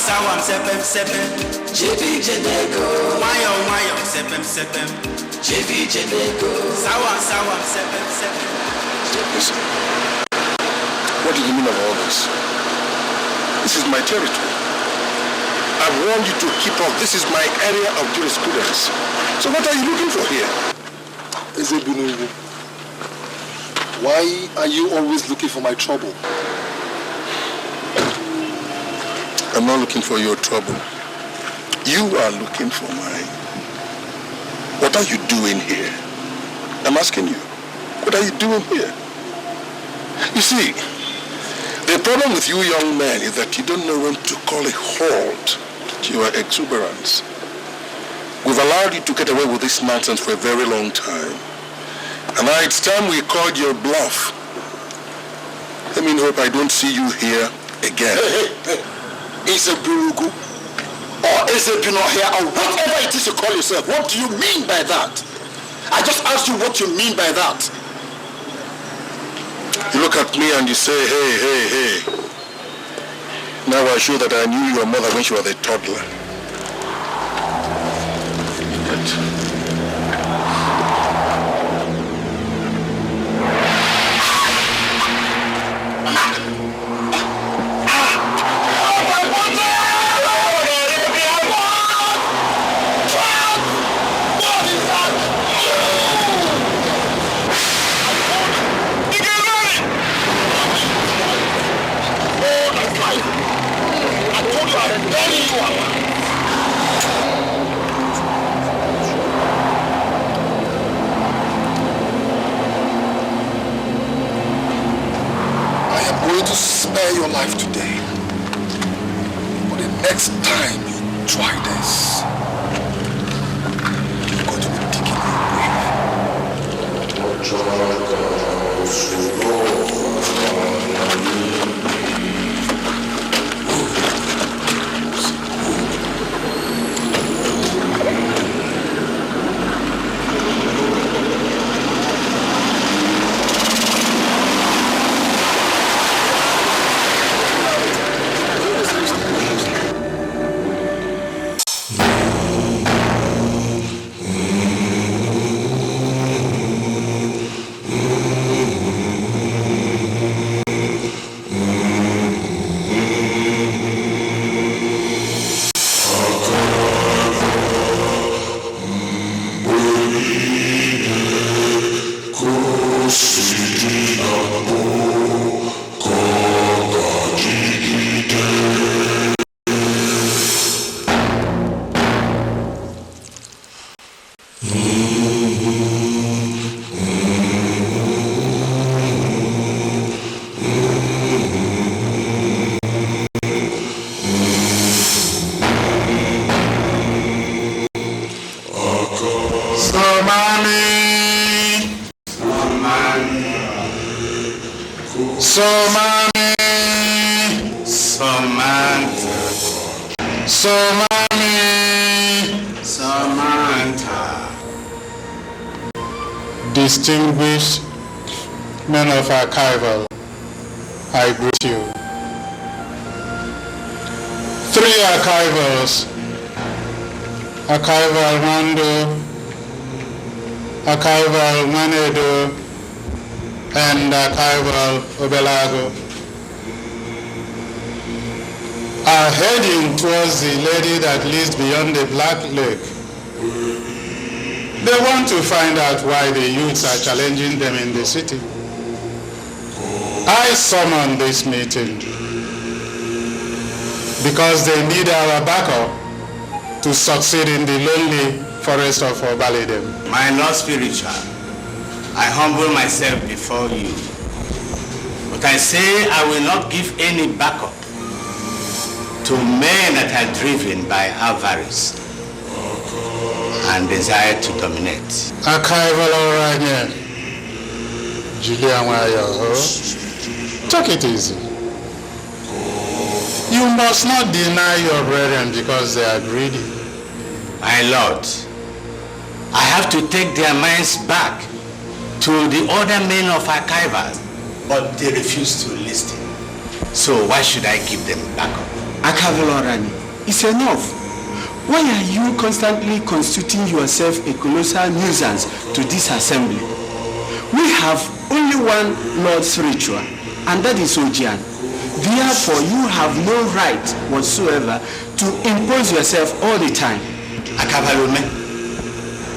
Sawam sepem sepem JB Jeneko Wayo sepem sepem JB Jeneko Sawam sepem sepem. Listen, what do you mean of all this? This is my territory. I've warned you to keep off. This is my area of jurisprudence. So what are you looking for here? Ezebunugu, why are you always looking for my trouble? I'm not looking for your trouble. You are looking for mine. What are you doing here? I'm asking you. What are you doing here? You see, the problem with you young men is that you don't know when to call a halt to your exuberance. We've allowed you to get away with this nonsense for a very long time. And now it's time we called your bluff. Let me hope I don't see you here again. Hey. Ezebunugu, or Ezebinohia, or whatever it is you call yourself, what do you mean by that? I just asked you what you mean by that. You look at me and you say, hey. Now I show that I knew your mother when she was a toddler. Spare your life today. But the next time you try this, you're going to be digging Distinguished men of archival, I greet you. 3 archivals, Archival Mando, Archival Manedo, and Archival Obelago, are heading towards the lady that lives beyond the Black Lake. They want to find out why the youths are challenging them in the city. I summoned this meeting because they need our backup to succeed in the lonely forest of Obalidem. My Lord Spiritual, I humble myself before you. But I say I will not give any backup to men that are driven by avarice and desire to dominate. Archival Oranje, Julian Wayo, take it easy. You must not deny your brethren because they are greedy. My lord, I have to take their minds back to the other men of archival, but they refuse to listen. So why should I give them back up? Akavalorani, it's enough. Why are you constantly constituting yourself a colossal nuisance to this assembly? We have only one Lord spiritual, and that is Ojian. Therefore, you have no right whatsoever to impose yourself all the time. Akavalome,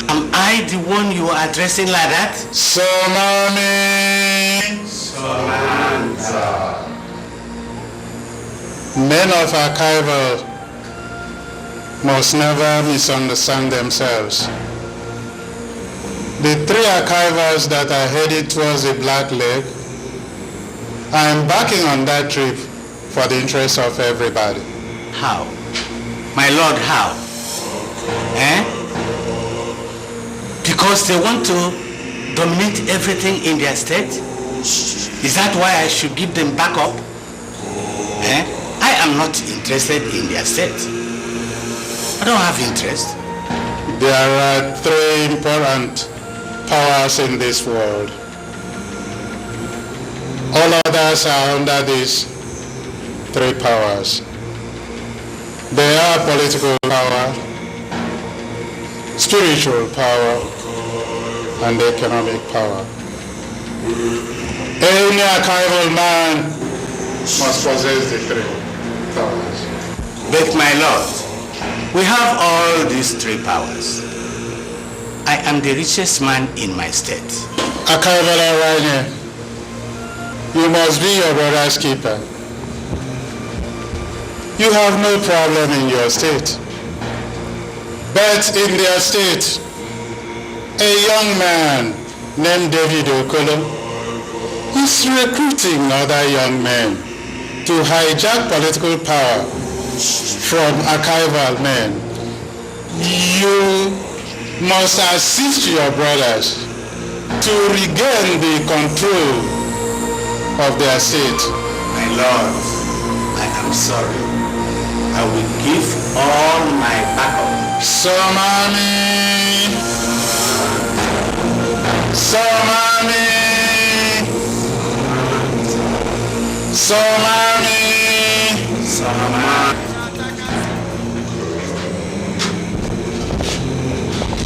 am I the one you are addressing like that? Somami! Samantha. Men of archival must never misunderstand themselves. The 3 archivals that are headed towards the Black Lake, I am backing on that trip for the interest of everybody. How? My lord, how? Because they want to dominate everything in their state? Is that why I should give them back up? I am not interested in their state. I don't have interest. There are 3 important powers in this world. All others are under these 3 powers. They are political power, spiritual power, and economic power. Any archival man must possess the 3 powers. But my lord, we have all these 3 powers. I am the richest man in my state. Archival Rania, you must be your brother's keeper. You have no problem in your state. But in their state, a young man named David Okolo is recruiting other young men to hijack political power from archival men. You must assist your brothers to regain the control of their state. My lord, I am sorry. I will give all my backup. Somami! Somami! Somami! Samantha.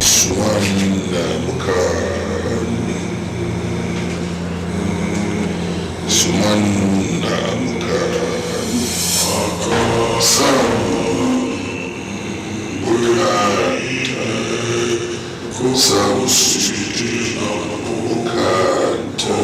Suanda Mukani. Sumanda Mukani. Sam Buddhata. Sam Sujina Mukanta.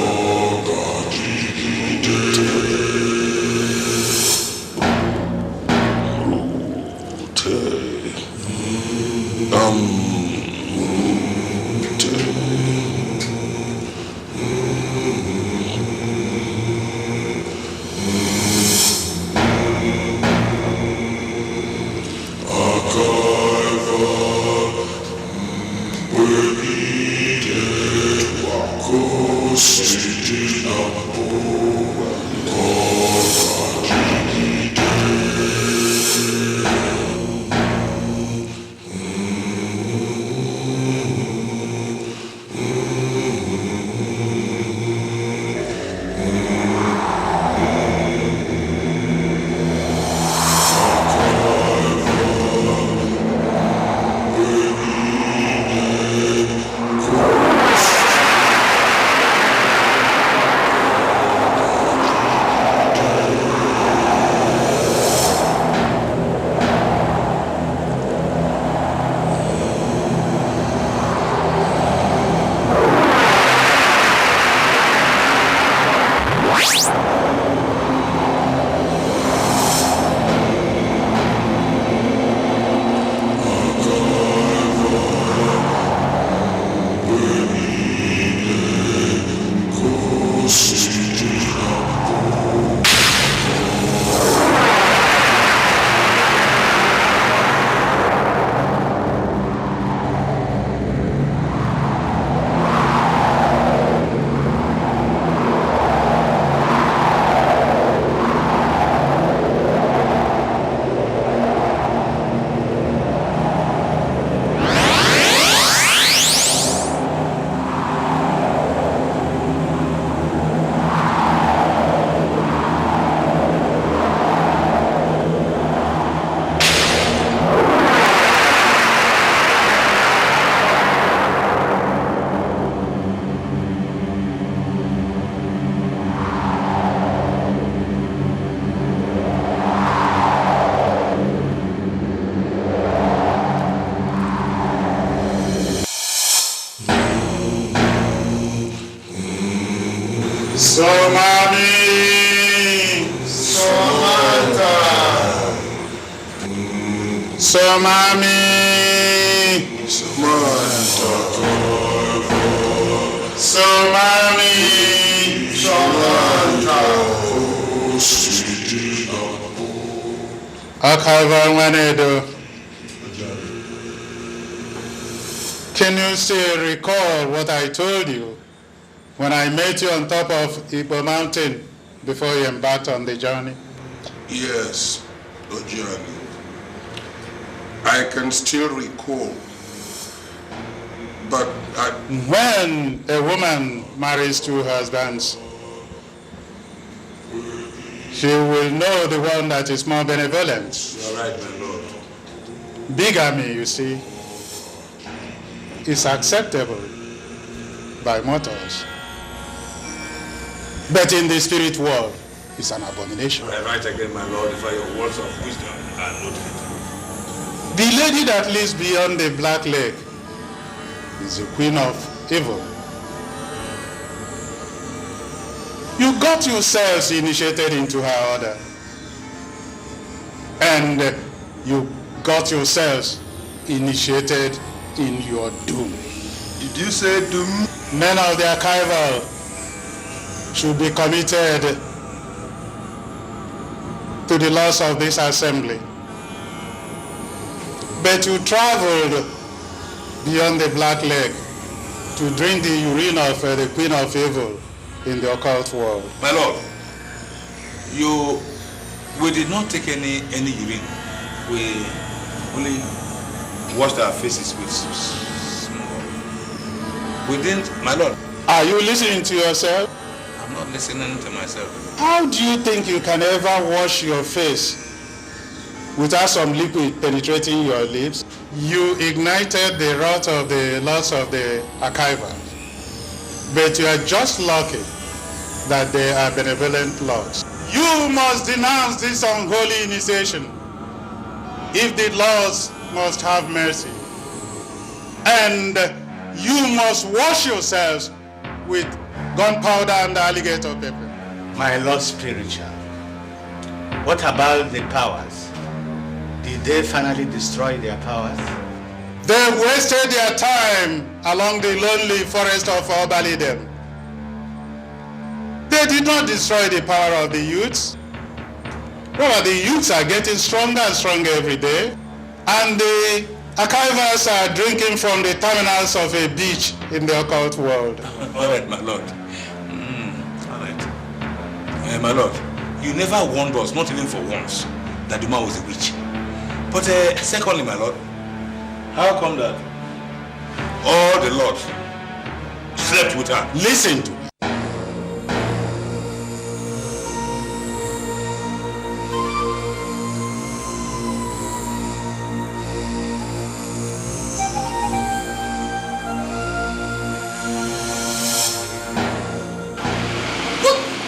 Somami. Somami. Akavanwanedo. Can you still recall what I told you when I met you on top of Igbo Mountain before you embarked on the journey? Yes, the journey. I can still recall. But when a woman marries two husbands, she will know the one that is more benevolent. You are right, my lord. Bigamy, you see, is acceptable by mortals. But in the spirit world, it's an abomination. I write again, my lord, if your words of wisdom are not fit. The lady that lives beyond the Black Lake is the queen of evil. You got yourselves initiated into her order. And you got yourselves initiated in your doom. Did you say doom? Men of the archival should be committed to the laws of this assembly. But you traveled beyond the Black Lake to drink the urine of the Queen of Evil in the occult world. My lord, we did not take any urine. We only washed our faces with small. We didn't, my lord. Are you listening to yourself? I'm not listening to myself. How do you think you can ever wash your face without some liquid penetrating your lips? You ignited the wrath of the laws of the archival. But you are just lucky that they are benevolent laws. You must denounce this unholy initiation if the laws must have mercy. And you must wash yourselves with gunpowder and alligator pepper. My Lord Spiritual, what about the powers? Did they finally destroy their powers? They wasted their time along the lonely forest of Obalidem. They did not destroy the power of the youths. Well, the youths are getting stronger and stronger every day. And the archivals are drinking from the terminals of a beach in the occult world. All right, my lord. All right. My lord, you never warned us, not even for once, that the man was a witch. But secondly, my lord, how come that all the lords slept with her? Listen to me.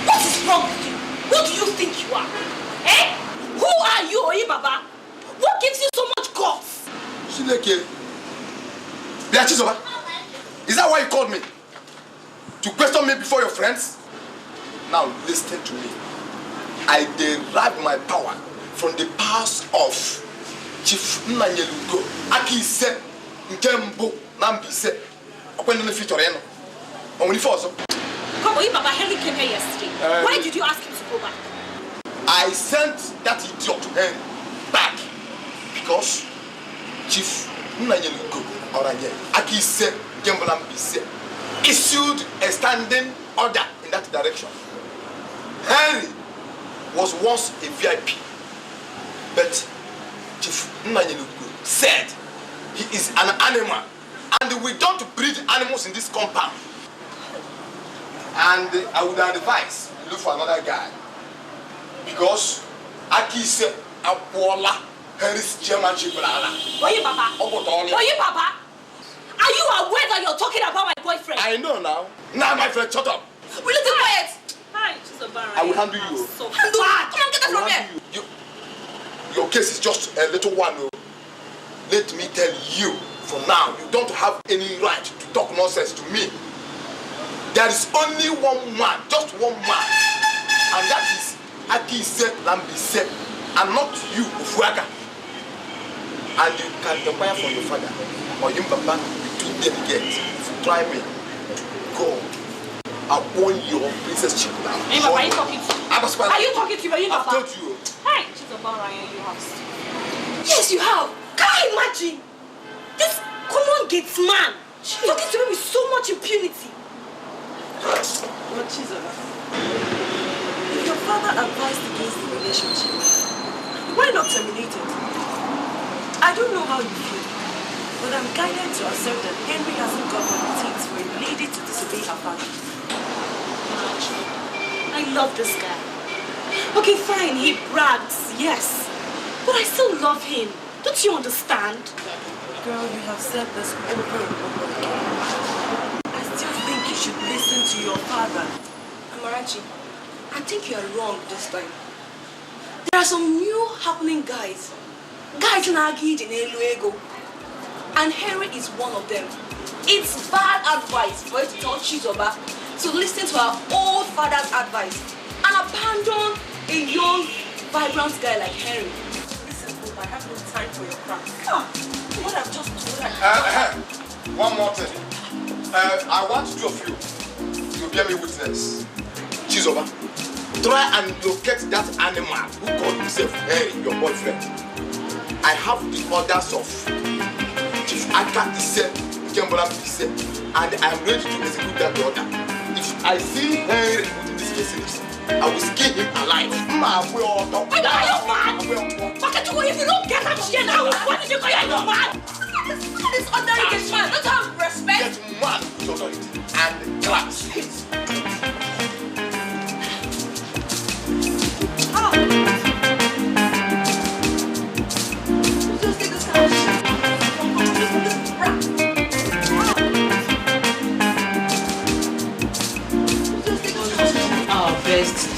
What is wrong with you? Who do you think you are? Eh? Who are you, Oyi Baba? What gives you so much guts? Shileke. Beachizoba, is that why you called me? To question me before your friends? Now listen to me. I derive my power from the powers of Chief Nanyelugo. Aki se Nkembo Nambi se. When the feature eno. Only for so. Come Oyi Baba, Henry came here yesterday. Why did you ask him to go back? I sent that idiot to him back because Chief Nanyelugo Oranje Aki se Nkembo Nambi se issued a standing order in that direction. Henry was once a VIP, but Chief Nanyelugo said he is an animal and we don't breed animals in this compound. And I would advise look for another guy because Aki said Apola Henry's chairmanship. Oyi Baba, Oyi Baba, are you aware that you're talking about my boyfriend? I know now. Now my friend, shut up. Will you be quiet? Hi, Chizoba. I will handle you. So handle her. Come on, get her from here. Your case is just a little one. Let me tell you, from now, you don't have any right to talk nonsense to me. There is only one man, just one man, and that is Aki Se Lambi Se, and not you, Ufuaka. And you can inquire from your father or your papa to delegate. If you try me, go. I want your princess ship now. Hey, Papa, are you talking to me? Are you talking to me? I've told you. Hey, she's a Ryan, you have. Yes, you have. Can you imagine? This common gates man talking to me with so much impunity. But Chizoba, if your father advised against the relationship, why not terminate it? I don't know how you feel, but I'm guided to accept that Henry hasn't got what it takes for a lady to disobey her father. I love this guy. Okay, fine, he brags, yes. But I still love him. Don't you understand? Girl, you have said this over and over again. I still think you should listen to your father. Amarachi, I think you are wrong this time. There are some new happening guys. Guys in Agid in Eluego. And Henry is one of them. It's bad advice for you to tell Chizoba to listen to our old father's advice and abandon a young, vibrant guy like Henry. Listen, Pope, I have no time for your crap. What I've just told her. One more thing. I want two of you to bear me witness. Chizoba, try and locate that animal who called himself Henry, your boyfriend. I have the orders of Chief Aka Ise, Kembola Ise, and I am ready to execute that order. If I see Henry putting this message, I will skin him alive. Wait, are you mad? Bakatuko, if you don't get out here now, what did you call you mad? This ordinary gets man, don't have respect. Get mad with authority and claps.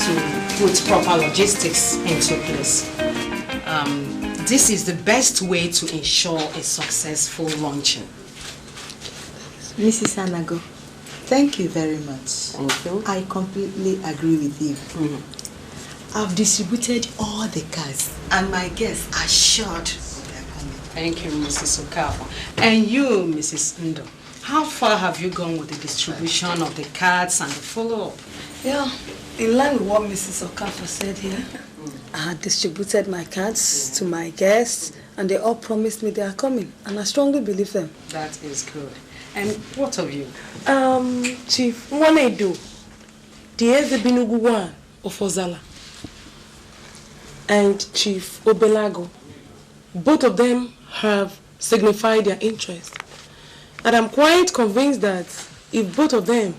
To put proper logistics into place. This is the best way to ensure a successful launching. Mrs. Anago, thank you very much. Thank you. I completely agree with you. I've distributed all the cards and my guests are assured they are coming. Thank you, Mrs. Okafor. And you, Mrs. Ndo, how far have you gone with the distribution of the cards and the follow-up? Yeah, in line with what Mrs. Okafor said here, I had distributed my cards to my guests and they all promised me they are coming and I strongly believe them. That is good. And what of you? Chief Mwanedu, Dieze Binuguwa of Ozala, and Chief Obelago. Both of them have signified their interest. And I'm quite convinced that if both of them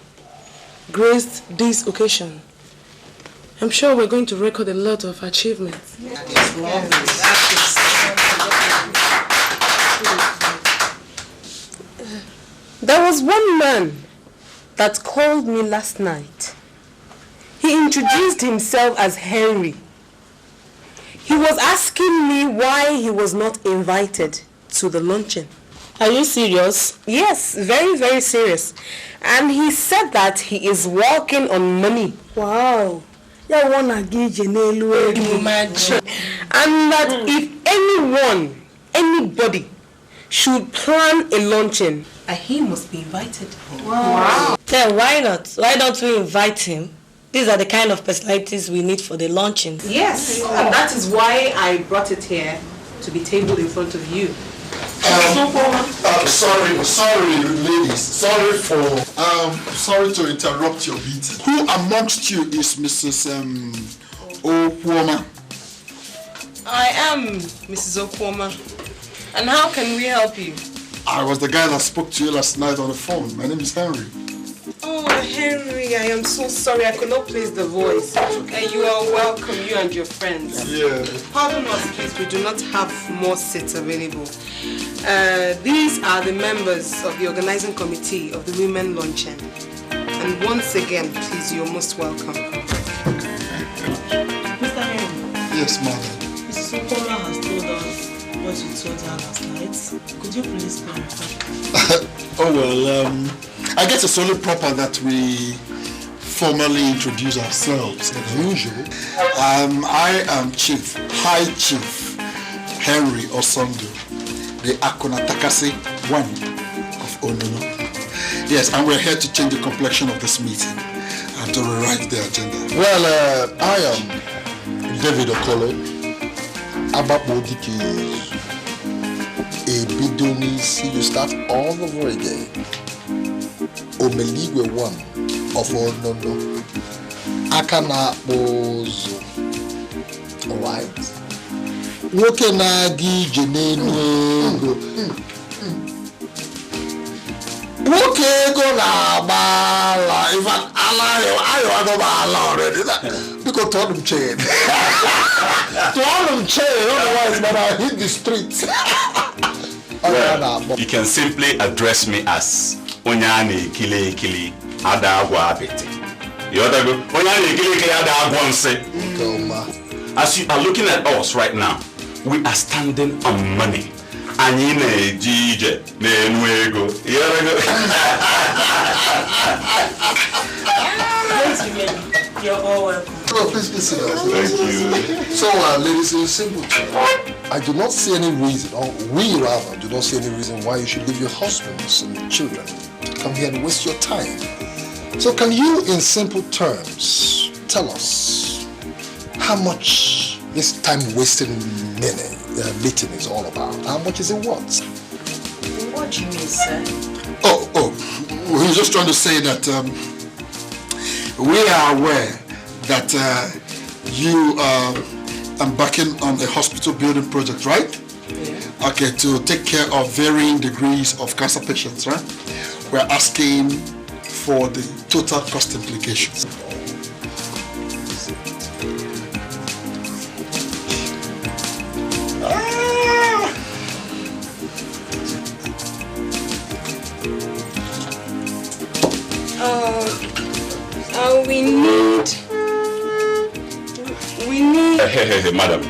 graced this occasion, I'm sure we're going to record a lot of achievements. That is lovely. There was one man that called me last night. He introduced himself as Henry. He was asking me why he was not invited to the luncheon. Are you serious? Yes, very, very serious. And he said that he is working on money. Wow. And that if anybody should plan a luncheon, he must be invited. Wow. Then why not? Why don't we invite him? These are the kind of personalities we need for the luncheon. Yes, and that is why I brought it here to be tabled in front of you. Sorry, ladies. Sorry to interrupt your meeting. Who amongst you is Mrs. Okwoma? I am Mrs. Okwoma. And how can we help you? I was the guy that spoke to you last night on the phone. My name is Henry. Oh, Henry, I am so sorry. I could not place the voice. You are welcome, you and your friends. Yeah. Pardon us, please. We do not have more seats available. These are the members of the organizing committee of the Women Luncheon. And once again, please, you're most welcome. Mr. Henry. Yes, madam. Mrs. Okola has told us what you told her last night. Could you please clarify? Oh, well, I guess it's only proper that we formally introduce ourselves as usual. I am High Chief Henry Osondu. the Akonatakase one of Onono. Yes, and we're here to change the complexion of this meeting and to rewrite the agenda. Well, I am David Okolo. Abapodiki a bidoni. See, you start all over again. Omeligwe one of Onono. Akana Bozo. Alright. Woke na gi jenenu. Woke go na bala. In fact, I go bala already. Because to all them chain. To all them chain. Otherwise, but I hit the streets. Well, you can simply address me as Onyane Kili Adagwa Abete. You understand? Onyane Kili Adagwa Nse. As you are looking at us right now, we are standing on money. Anyine jije nenuego. You You're all welcome. Oh, please sit down. Thank you. So, ladies, in simple terms, I do not see any reason, or we rather do not see any reason why you should leave your husbands and children to come here and waste your time. So, can you, in simple terms, tell us how much this time-wasting meeting is all about? How much is it worth? What do you mean, sir? Oh, we're just trying to say that we are aware that you are embarking on a hospital building project, right? Yeah. Okay, to take care of varying degrees of cancer patients, right? We're asking for the total cost implications. We need... Hey, madam.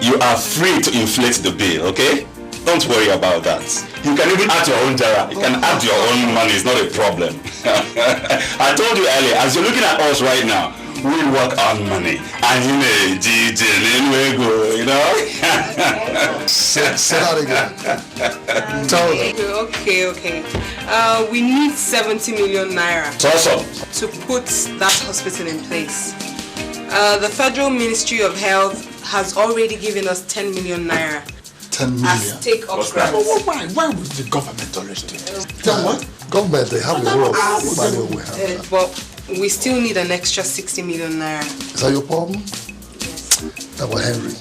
You are free to inflate the bill, okay? Don't worry about that. You can even add your own jara. You can add your own money. It's not a problem. I told you earlier, as you're looking at us right now, we work on money. And you know, you know? Say that again. Tell them. Okay. We need 70 million naira to put that hospital in place. The Federal Ministry of Health has already given us 10 million naira. 10 million? As take-up grants. Why would the government always do that? Tell what? Government, they have a role. But we still need an extra 60 million naira. Is that your problem? Yes. Well, Henry,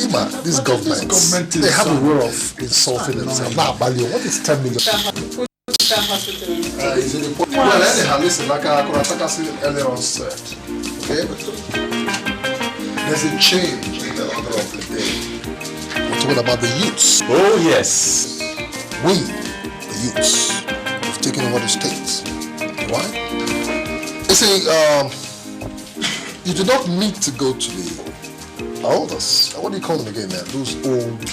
Ima, this government, they have a way of insulting themselves. Now, Balio, what is 10 million? Well, anyhow, listen, like Akorataka said earlier on said, okay? There's a change in the order of the day. We're talking about the youths. Oh, yes. We, the youths, have taken over the states. Why? You see, you do not need to go to the elders. What do you call them again, man? Those old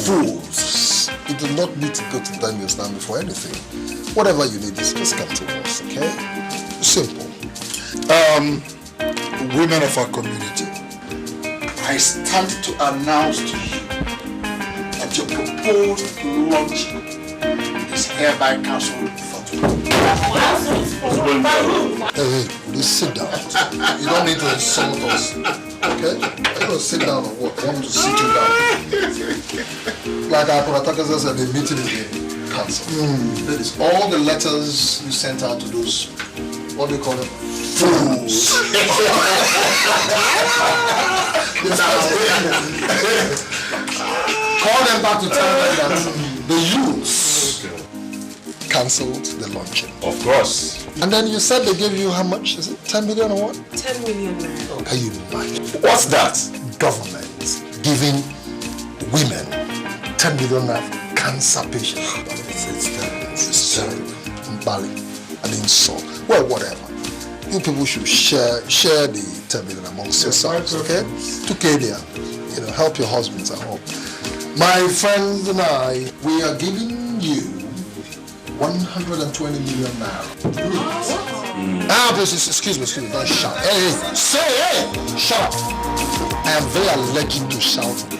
fools. You do not need to go to them and stand before anything. Whatever you need, just come to us, okay? Simple. Women of our community, I stand to announce to you that your proposed launch is hereby cancelled for today. Hey, you sit down. You don't need to insult us, okay? Are you going to sit down or what? I want me to sit you down. Like Akorataka said, the meeting is being cancelled. That is all the letters you sent out to those, what do you call them? Fools. Call them back to tell them that the youths cancelled the launching. Of course. And then you said they gave you how much? Is it 10 million or what? 10 million naira. Can you imagine? What's that? Government giving women 10 million naira cancer patients. It's terrible. Bali, an insult. Well, whatever. You people should share the 10 million amongst yourselves, okay? To Kenya, help your husbands at home. My friends and I, we are giving you 120 million naira. Please, excuse me, don't shout. Hey, shut up. I am very allergic to shouting.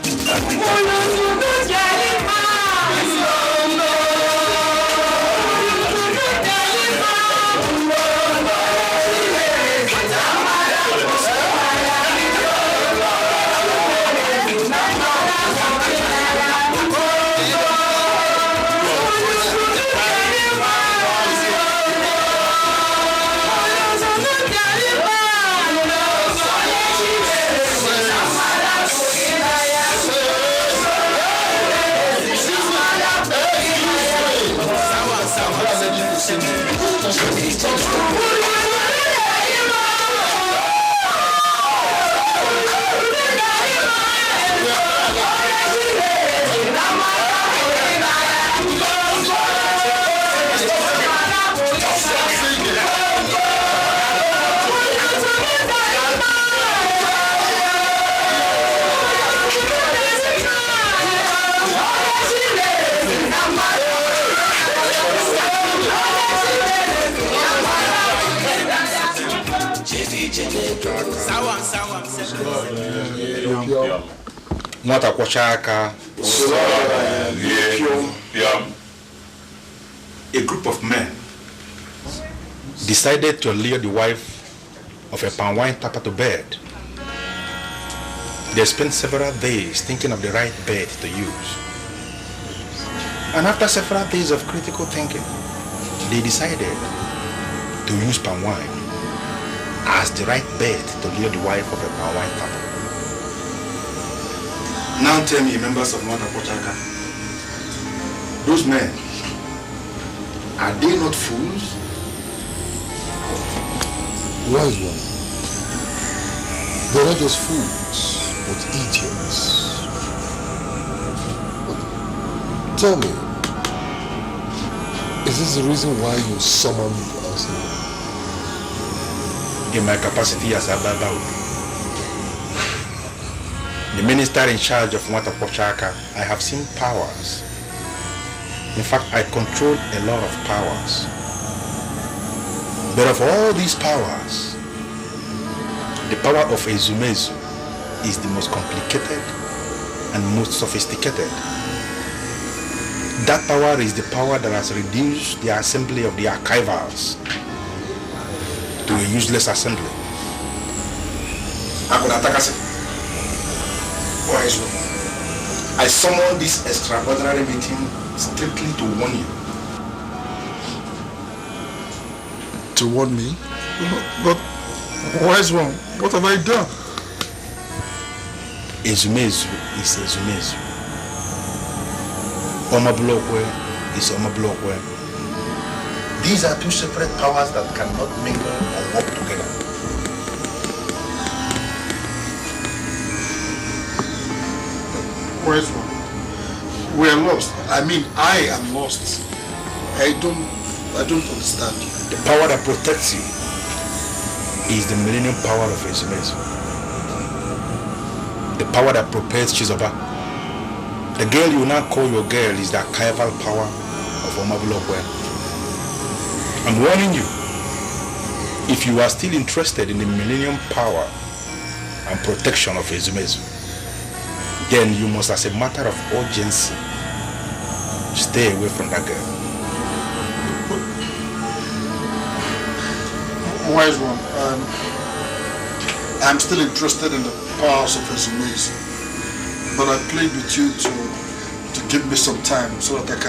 Nwata Kwachaka. A group of men decided to lure the wife of a palm wine tapper to bed. They spent several days thinking of the right bed to use. And after several days of critical thinking, they decided to use palm wine as the right bed to lure the wife of a palm wine tapper. Now tell me, members of Nwata Kwachaka, those men, are they not fools? Wise one. They're not just fools, but idiots. But tell me, is this the reason why you summoned us here? In my capacity as a Baba, the minister in charge of Nwata Kwachaka, I have seen powers. In fact, I control a lot of powers. But of all these powers, the power of Ezumezu is the most complicated and most sophisticated. That power is the power that has reduced the assembly of the archivals to a useless assembly. I summoned this extraordinary meeting strictly to warn you. To warn me? But wise one, what have I done? Ezumezu is Ezumezu. Omabulokwe is Omabulokwe. These are two separate powers that cannot mingle or work together. Wise one, we are lost. I mean, I am lost. I don't understand you. The power that protects you is the millennium power of Ezumezu. The power that propels Chizoba. The girl you now call your girl is the archival power of Omabulokwe. I'm warning you, if you are still interested in the millennium power and protection of Ezumezu, then you must, as a matter of urgency, stay away from that girl. Wise one, I'm still interested in the powers of Ezumezu, but I plead with you to give me some time so that I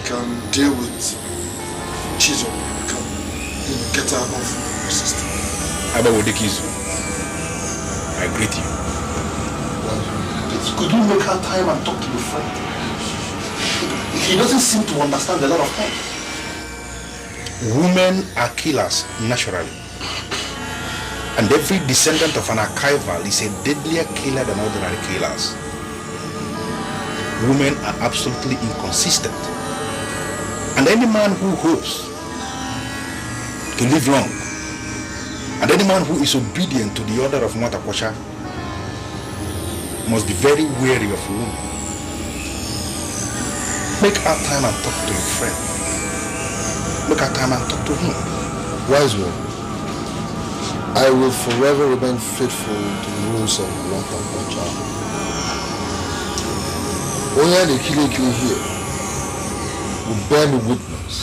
can deal with Chizo. I can get her off my system. Abawodikizu, I greet you. Could you make her time and talk to your friend? He doesn't seem to understand a lot of things. Women are killers naturally. And every descendant of an archival is a deadlier killer than ordinary killers. Women are absolutely inconsistent. And any man who hopes to live long, and any man who is obedient to the order of Nwata Kwachaka, must be very wary of women. Make our time and talk to your friend. Make our time and talk to him. Wise one, I will forever remain faithful to the rules of Nwata Kwachaka. Oya the Kile here will bear me witness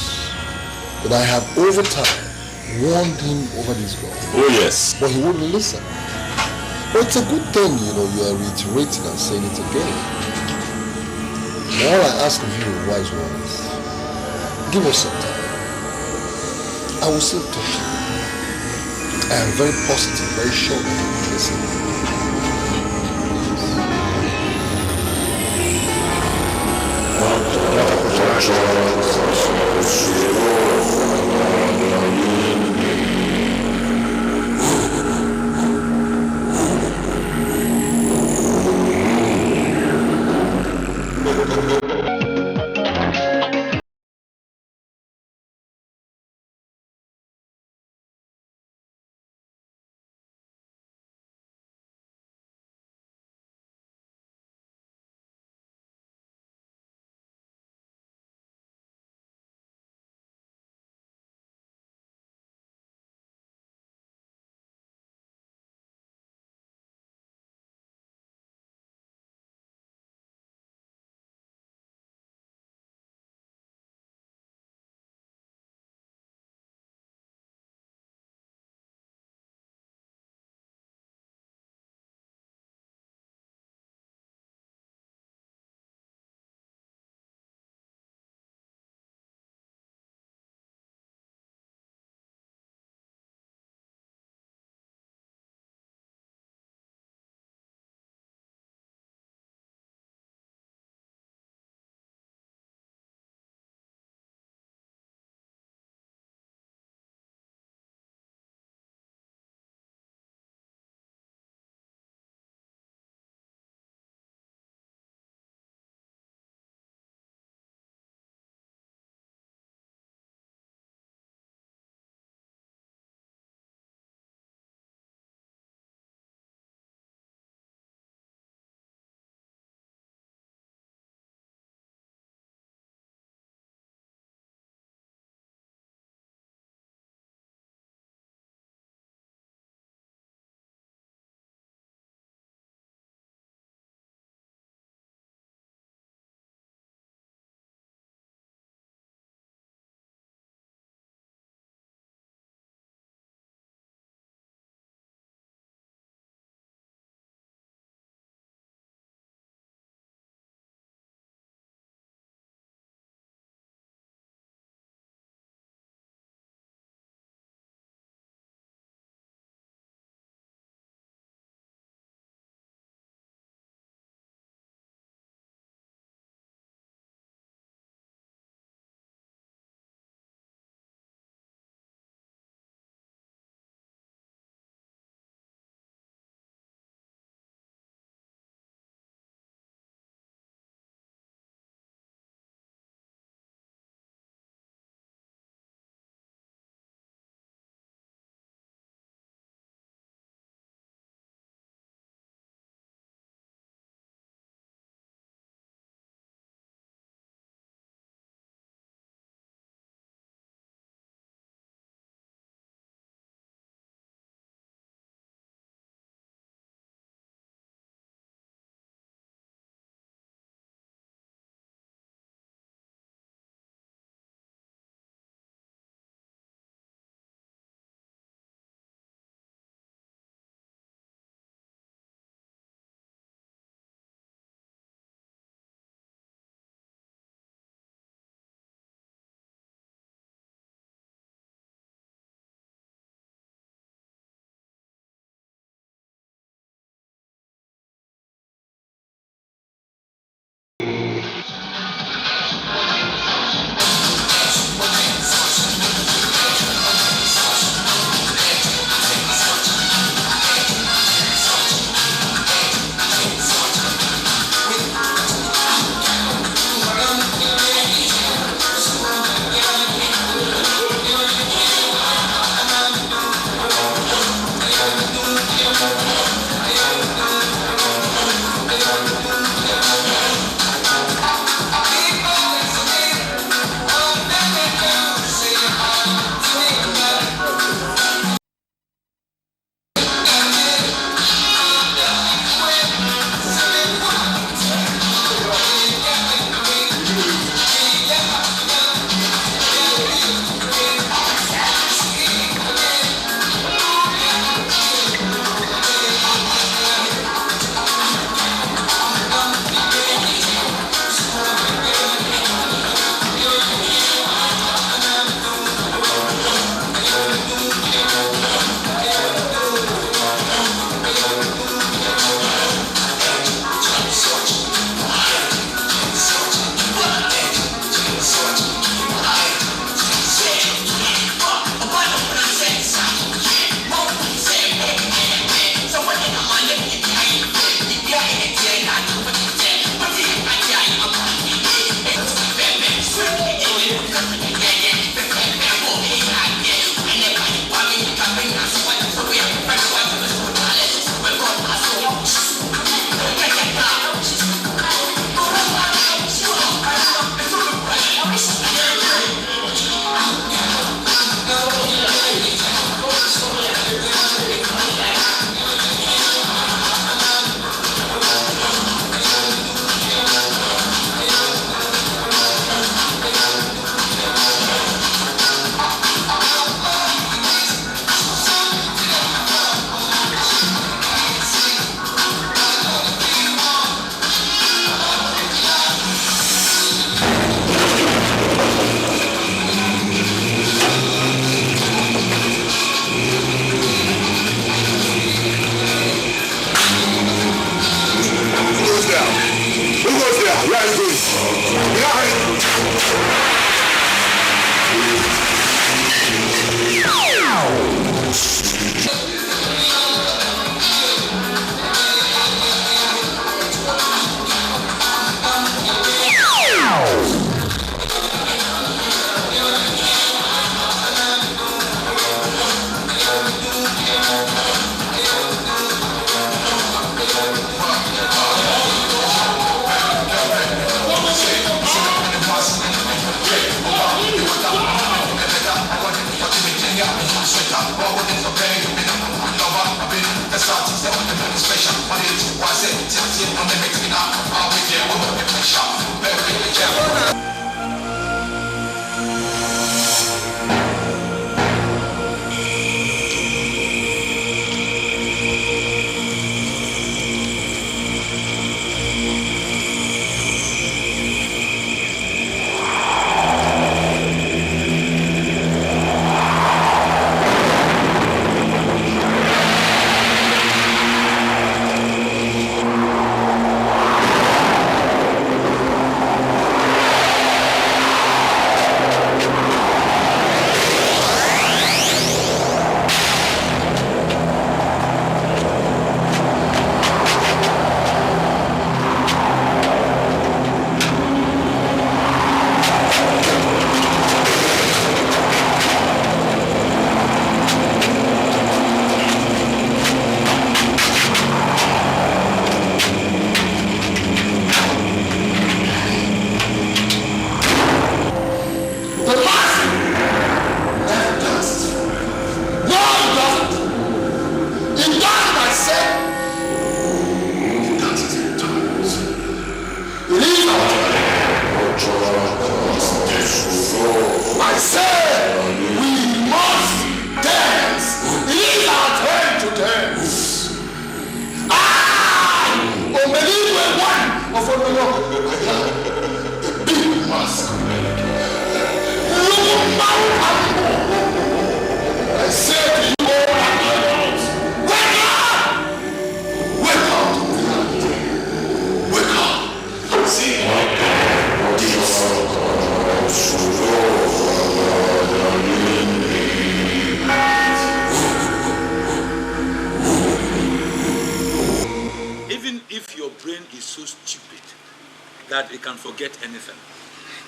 that I have over time warned him over this girl. Oh yes. But he wouldn't listen. But it's a good thing, you are reiterating and saying it again. All I ask of you, wise one, is give us some time. I will still talk to you. I am very positive, very sure that you will listen.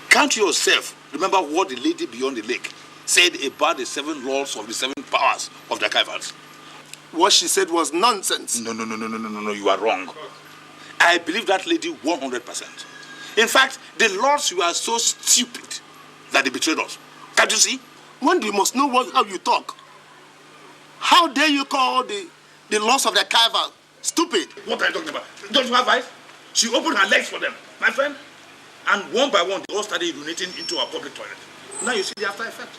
Can't you yourself remember what the lady beyond the lake said about the 7 laws of the 7 powers of the archivals? What she said was nonsense. No, you are wrong. I believe that lady 100%. In fact, the lords were so stupid that they betrayed us. Can't you see? One, you must know how you talk. How dare you call the laws of the archival stupid? What are you talking about? Don't you have eyes? She opened her legs for them, my friend. And one by one, they all started urinating into our public toilet. Now you see the after effect.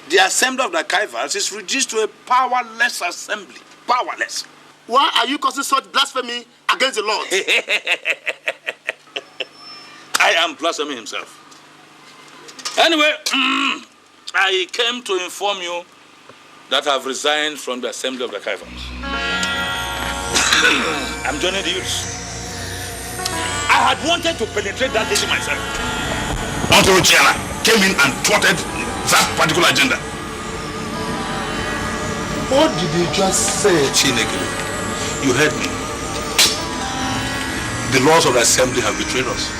The assembly of the archivals is reduced to a powerless assembly. Powerless. Why are you causing such blasphemy against the Lord? I am blasphemy himself. Anyway, I came to inform you that I've resigned from the assembly of the archivals. I'm joining the youths. I had wanted to penetrate that lady myself. Until Chiara came in and thwarted that particular agenda. What did you just say? Chineke, you heard me. The laws of the assembly have betrayed us.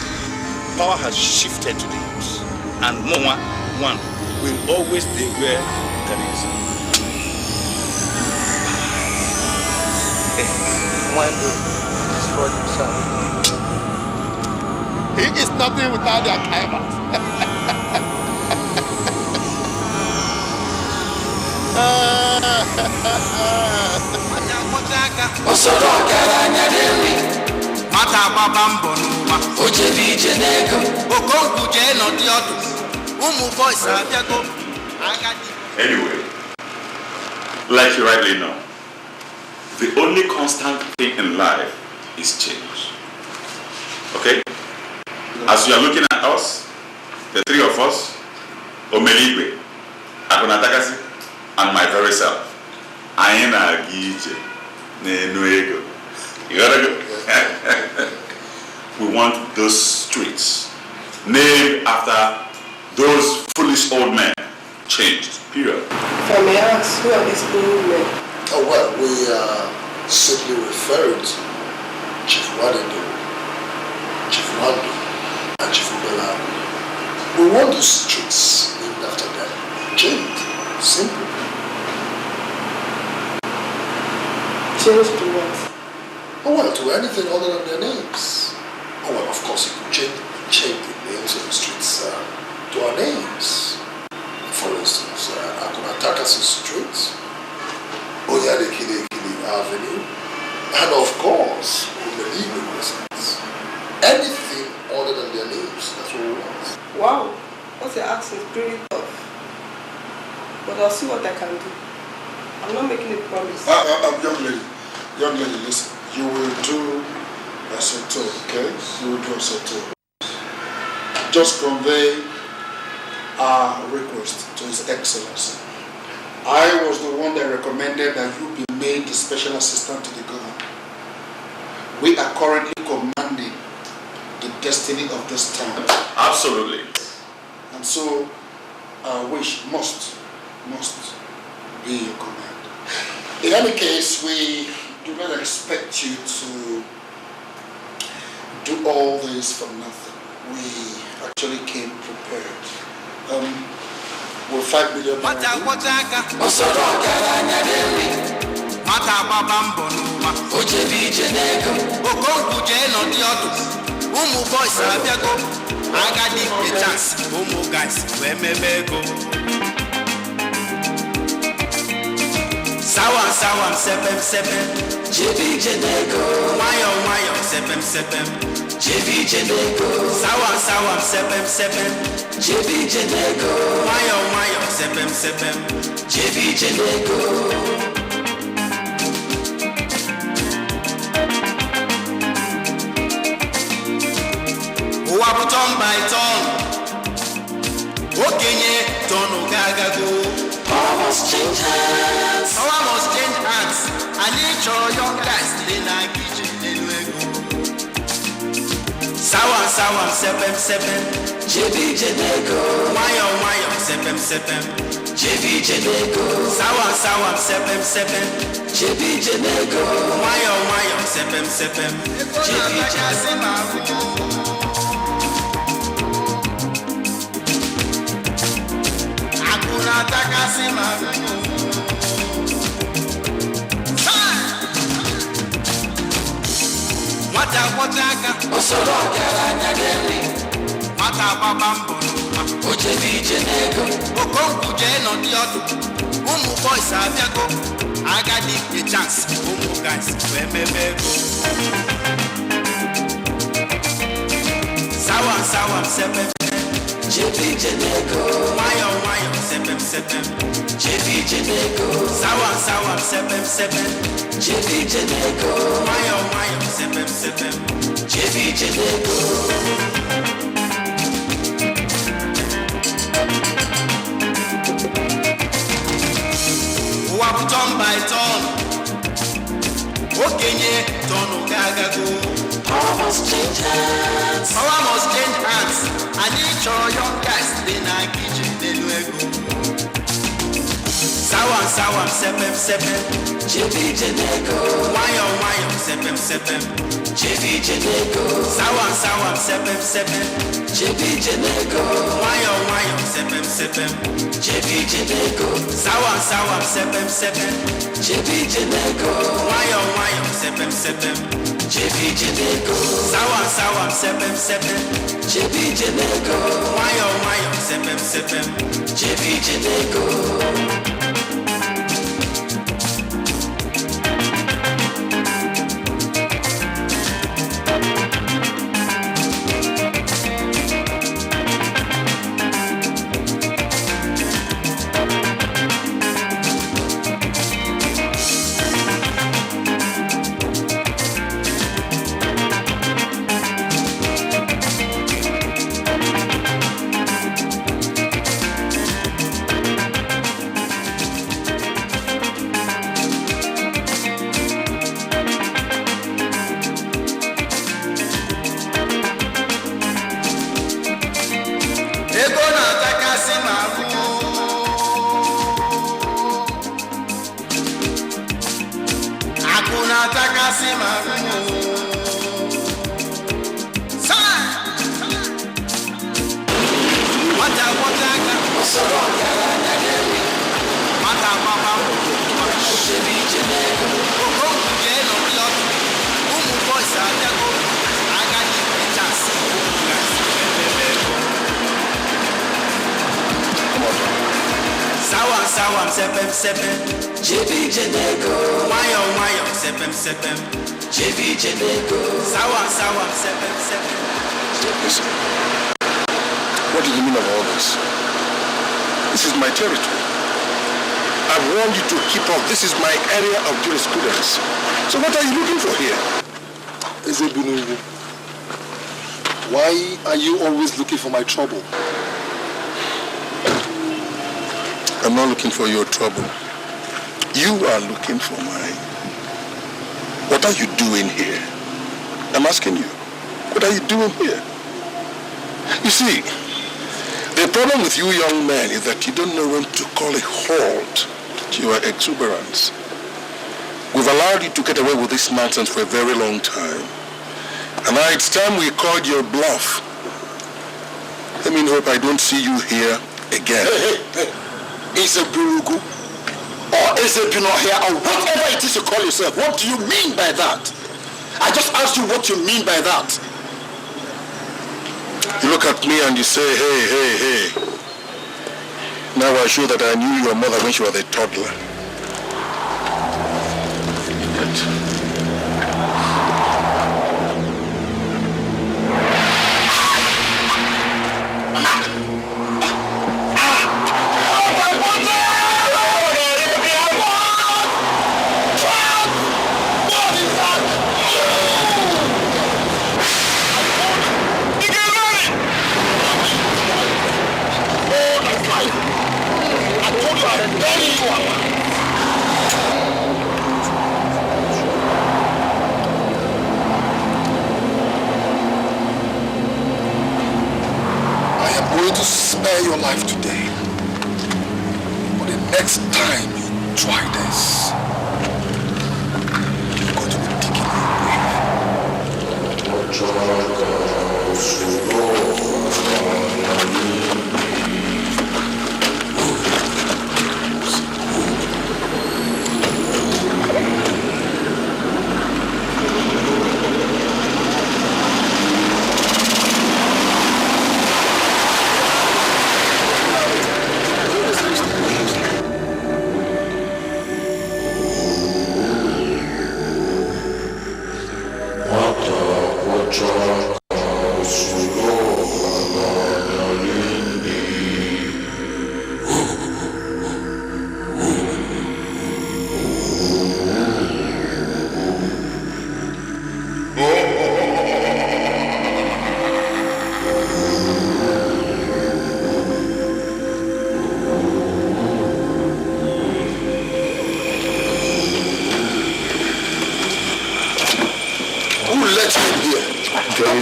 Power has shifted to the youths. And Moa, one, will always stay where there is. One destroyed himself. He is nothing without the archivals. Anyway, like you rightly know, the only constant thing in life is change. Okay? As you are looking at us, the 3 of us, Omeligwe, Akonatakasi, and my very self, Aina Gije, Nenuego. You gotta go. We want those streets named after those foolish old men changed. Period. If I may ask, who are these old men? Oh, well, we are simply referring to Chief Wadendo, Chief Wando, and Chief Ubela. We want the streets named after them. Changed. Simple. Changed to what? Oh, well, to anything other than their names. Oh, well, of course, you could change the names of the streets to our names. For instance, Akunatakasu Street, Oyadekile Avenue, and of course, Umeliwe residence. Anything other than their names, that's what we want. Wow, what you're asking is pretty tough. But I'll see what I can do. I'm not making a promise. Young lady, listen. You will do as you're told, okay? You will do as you're told. Just convey our request to His Excellency. I was the one that recommended that you be made the special assistant to the governor. We are currently commanding the destiny of this town. Absolutely. And so our wish must be your command. In any case, we do not expect you to do all this for nothing. We actually came prepared. With 5 million Sawan sepem sepem JB Jenego Mayo sepem sepem JB Jenego Sawan sepem sepem JB Jenego Mayo sepem sepem JB Jenego Wabuton by ton Okenye tonu gagago Power must change hands. Power must change hands. I need your young guys today na kitchen eluego. Sawan sepem sepem. JB Jenego. Mayo sepem sepem. JB Jenego. Sawan sepem sepem. JB Jenego. Mayo sepem sepem. JB Jenego. Nataka sima Mwata Osoro garanya deli Mwata babambo Ojebi Jenego Okonku jeno diodu Umu boys abiago Agadi the chance Umu guys Wemebego Sawan sepem JB Jenego Mayo sepem sepem JB Jenego Sawan sepem sepem JB Jenego Mayo sepem sepem JB Jenego Wabuton by ton Okenye tonu gagago Power must change hands. Power must change hands. I need your young guys today na kitchen eluego. Sawan sepem sepem. JB Jenego. Mayo sepem sepem. JB Jenego. Sawan sepem sepem. JB Jenego. Mayo sepem sepem. JB Jenego. Sawan sepem sepem. JB Jenego. Mayo sepem sepem. JB Jenego. Sawan sepem sepem. JB Jenego. Mayo sepem sepem. JB Jenego. sepem sepem. JB Jenego. Wayo sepem sepem. JB Jenego. Sawa sepem sepem. Listen, what do you mean of all this? This is my territory. I warned you to keep off. This is my area of jurisprudence. So what are you looking for here? Ezebunugu, why are you always looking for my trouble? I'm not looking for your trouble. You are looking for mine. What are you doing here? I'm asking you. What are you doing here? You see, the problem with you young men is that you don't know when to call a halt to your exuberance. We've allowed you to get away with this nonsense for a very long time. And now it's time we called your bluff. Let me hope I don't see you here again. Hey. Ezebunugu, or Ezebinohia, or whatever it is you call yourself, what do you mean by that? I just asked you what you mean by that. You look at me and you say, hey. Now I show that I knew your mother when she was a toddler. To spare your life today, but the next time you try this, you're going to be digging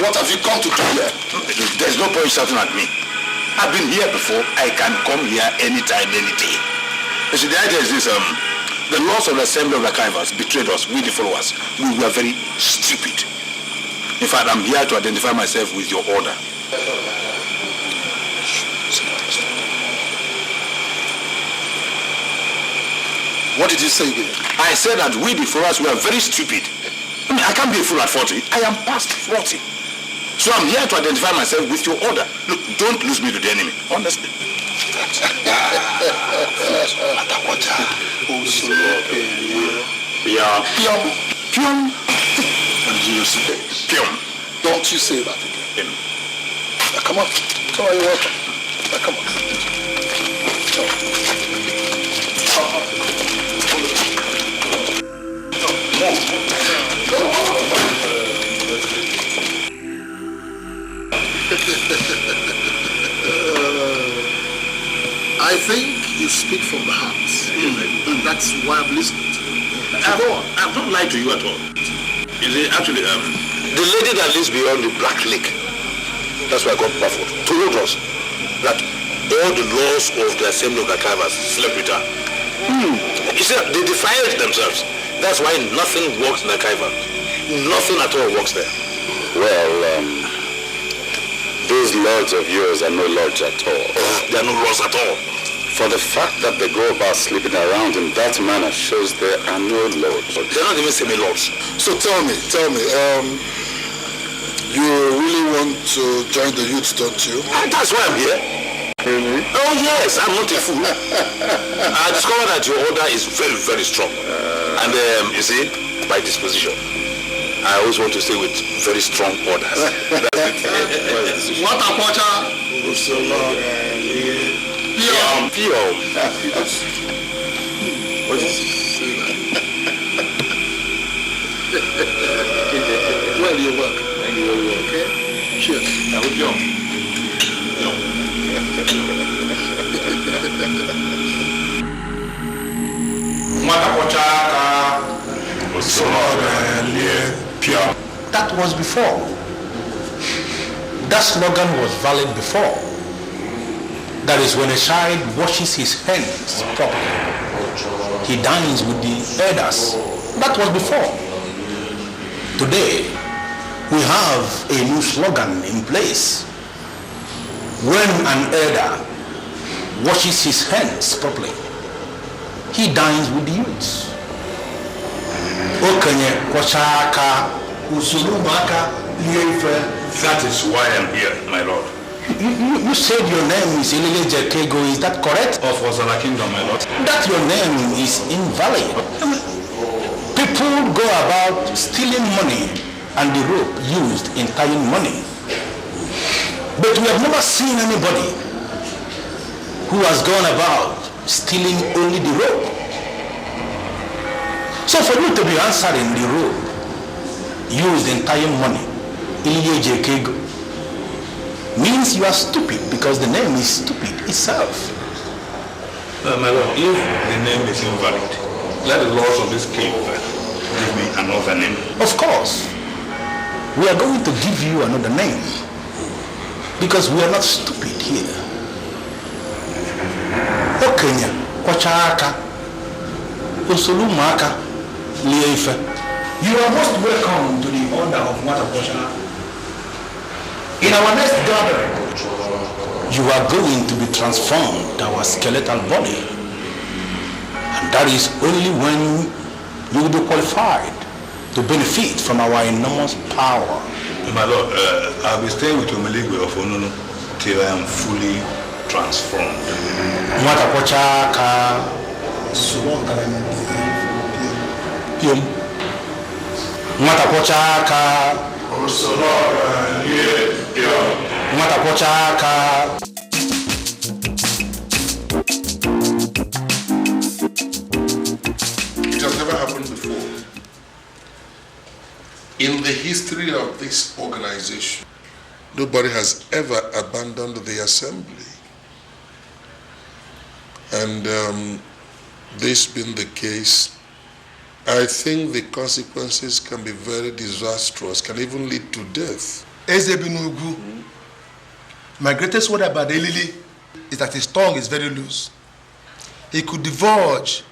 What have you come to do here? There's no point shouting at me. I've been here before. I can come here anytime, any day. You see, the idea is this, the laws of the Assembly of the Archivers betrayed us, we the followers. We were very stupid. In fact, I'm here to identify myself with your order. What did you say again? I said that we the followers were very stupid. I mean, I can't be a fool at 40. I am past 40. So I'm here to identify myself with your order. Look, don't lose me to the enemy. Honestly. Pium. Don't you say that again. Now, come on. So are you welcome? Now, come on. I think you speak from the heart, and that's why I'm listening to you. I've not lied to you at all. You see, actually, the lady that lives beyond the Black Lake, that's why I got baffled, told us that all the laws of the Assembly of Archivers slept with her. You see, they defiled themselves. That's why nothing works in the Archiver. Nothing at all works there. Well, those lords of yours are no lords at all. They are no lords at all. For the fact that they go about sleeping around in that manner shows there are no lords. They're not even semi-lords. So tell me, you really want to join the youth, don't you? And that's why I'm here. Really? Oh yes, I'm not a fool. I discovered that your order is very, very strong. And you see, by disposition, I always want to stay with very strong orders. That's it. What a watcher! Pure. What is it? Well, you work. Thank you very well. Okay? Cheers. I will jump. That was before. That slogan was valid before. That is when a child washes his hands properly. He dines with the elders. That was before. Today, we have a new slogan in place. When an elder washes his hands properly, he dines with the youths. Okenye kwachaka usulumaka liefe. That is why I'm here, my lord. You said your name is Ilile Jekego, is that correct? Of Ozala Kingdom, my lord. That your name is invalid. People go about stealing money and the rope used in tying money. But we have never seen anybody who has gone about stealing only the rope. So for you to be answering the rope used in tying money, Ilile Jekego, means you are stupid because the name is stupid itself. My lord, if the name is invalid, let the laws of this king give me another name. Of course. We are going to give you another name because we are not stupid here. Okenya, Kwachaka, Usulumaka, Liefe. You are most welcome to the order of Mwatakwasha. In our next gathering, you are going to be transformed to our skeletal body. And that is only when you will be qualified to benefit from our enormous power. My lord, I'll be staying with Omeligwe of Onono till I am fully transformed. Mwatakwachaka Pium. Mwatakwachaka Mwatakwachaka. It has never happened before. In the history of this organization, nobody has ever abandoned the assembly. And this being the case, I think the consequences can be very disastrous, can even lead to death. Ezebinugu, my greatest word about Elili is that his tongue is very loose. He could divulge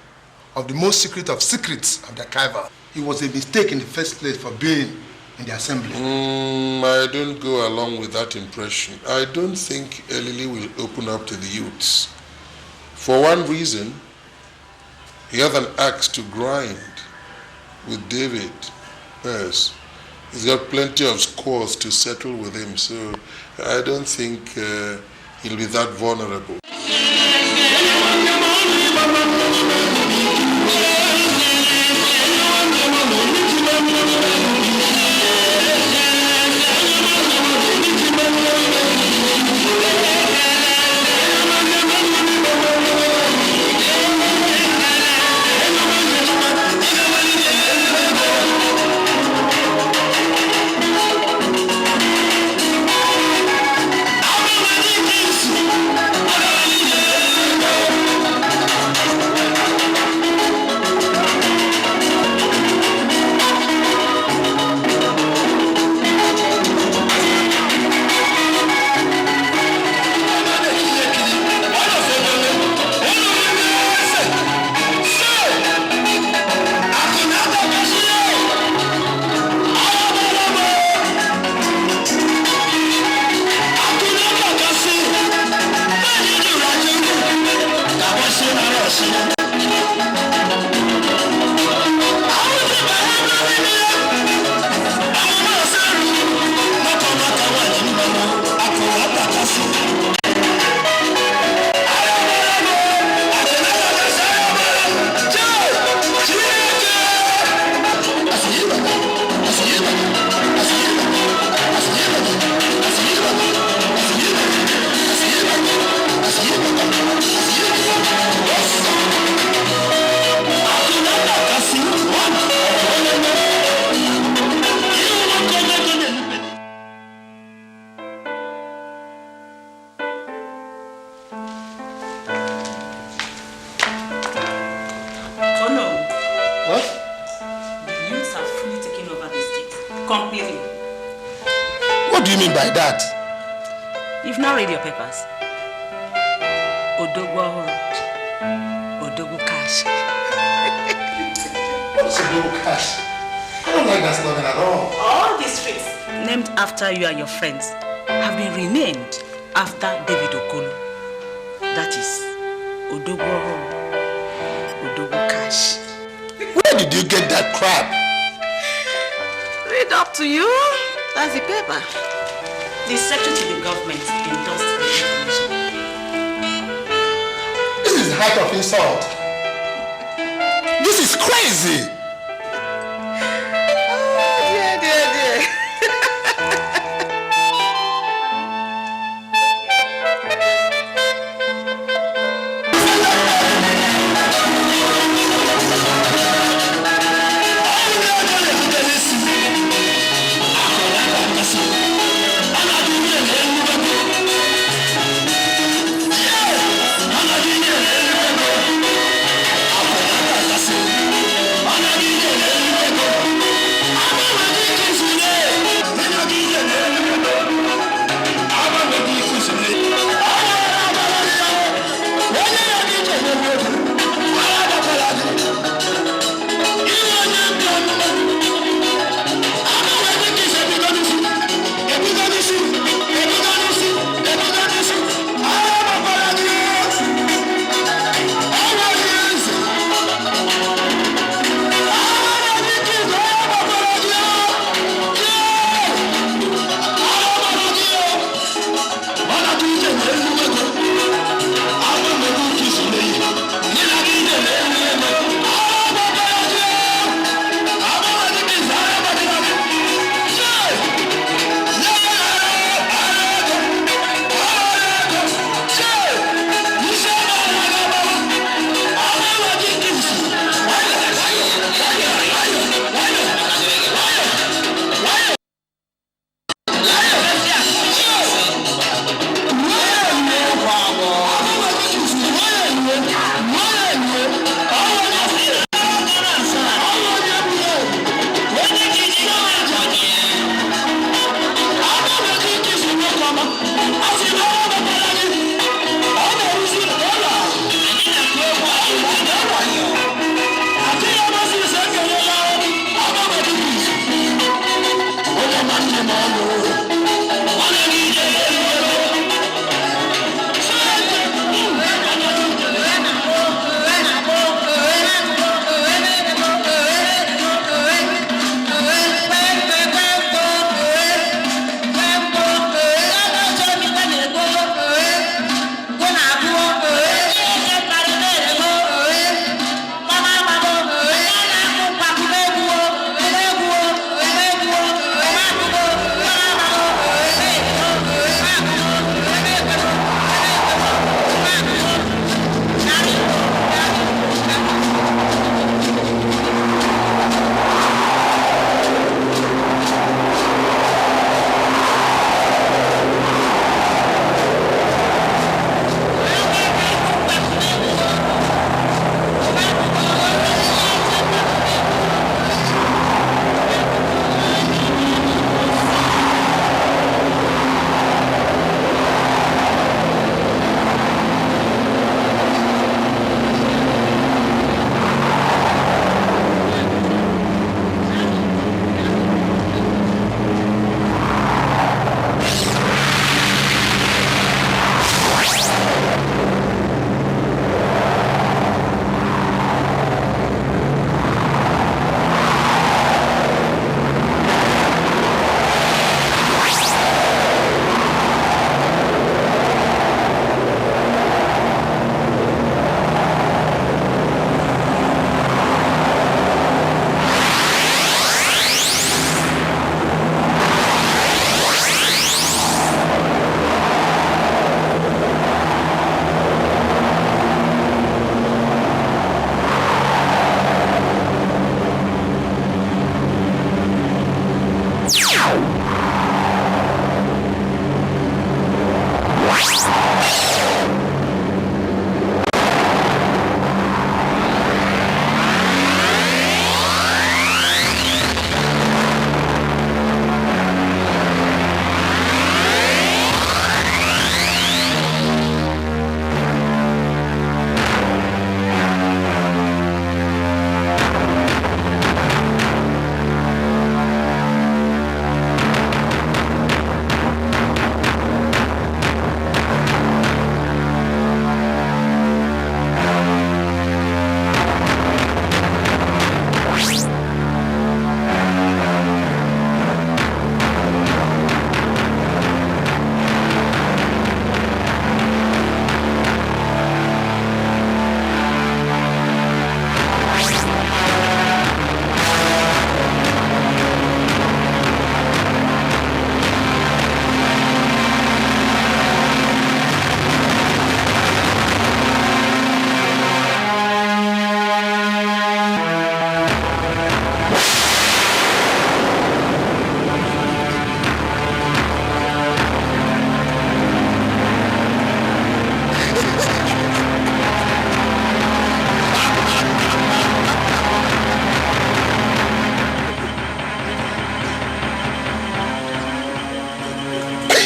of the most secret of secrets of the Kaiva. It was a mistake in the first place for being in the assembly. I don't go along with that impression. I don't think Elili will open up to the youths. For one reason, he has an axe to grind with David. Yes. He's got plenty of scores to settle with him, so I don't think he'll be that vulnerable. you mean by that? You've not read your papers. Odogu Cash. What's Odogu Cash? I don't like that slogan at all. All these streets named after you and your friends have been renamed after David Okolo. That is Odogu Cash. Where did you get that crap? Read up to you. That's the paper. The secretary to the government endorsed the information. This is the height of insult. This is crazy. Dear.